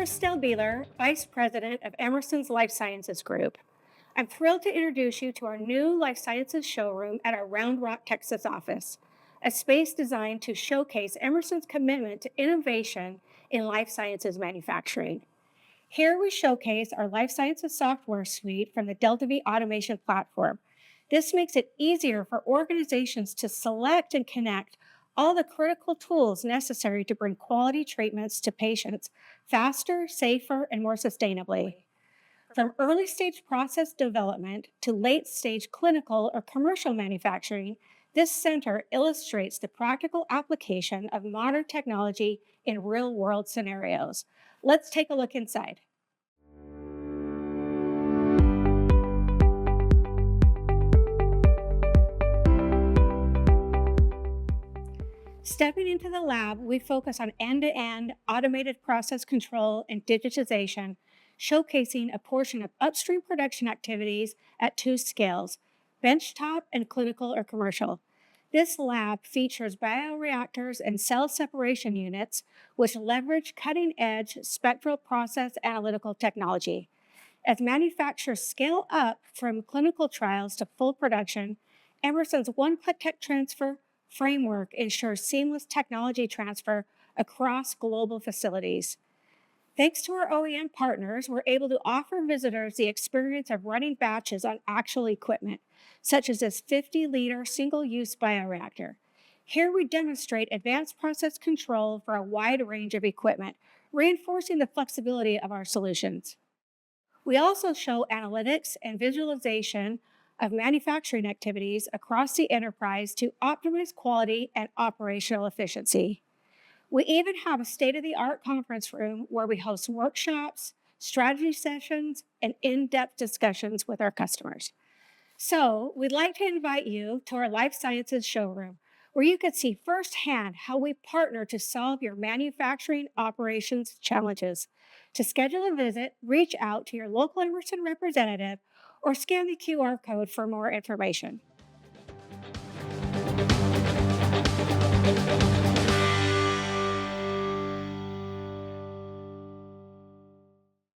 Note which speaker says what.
Speaker 1: Christelle Beeler, Vice President of Emerson's Life Sciences Group. I'm thrilled to introduce you to our new Life Sciences showroom at our Round Rock, Texas office, a space designed to showcase Emerson's commitment to innovation in life sciences manufacturing. Here we showcase our life sciences software suite from the DeltaV Automation Platform. This makes it easier for organizations to select and connect all the critical tools necessary to bring quality treatments to patients faster, safer, and more sustainably. From early stage process development to late stage clinical or commercial manufacturing, this center illustrates the practical application of modern technology in real world scenarios. Let's take a look inside. Stepping into the lab, we focus on end-to-end automated process control and digitization, showcasing a portion of upstream production activities at two scales, benchtop and clinical or commercial. This lab features bioreactors and cell separation units, which leverage cutting-edge spectral process analytical technology. As manufacturers scale up from clinical trials to full production, Emerson's one-click tech transfer framework ensures seamless technology transfer across global facilities. Thanks to our OEM partners, we're able to offer visitors the experience of running batches on actual equipment, such as this 50-liter single-use bioreactor. Here we demonstrate advanced process control for a wide range of equipment, reinforcing the flexibility of our solutions. We also show analytics and visualization of manufacturing activities across the enterprise to optimize quality and operational efficiency. We even have a state-of-the-art conference room where we host workshops, strategy sessions, and in-depth discussions with our customers. So we'd like to invite you to our Life Sciences showroom, where you can see firsthand how we partner to solve your manufacturing operations challenges. To schedule a visit, reach out to your local Emerson representative or scan the QR code for more information.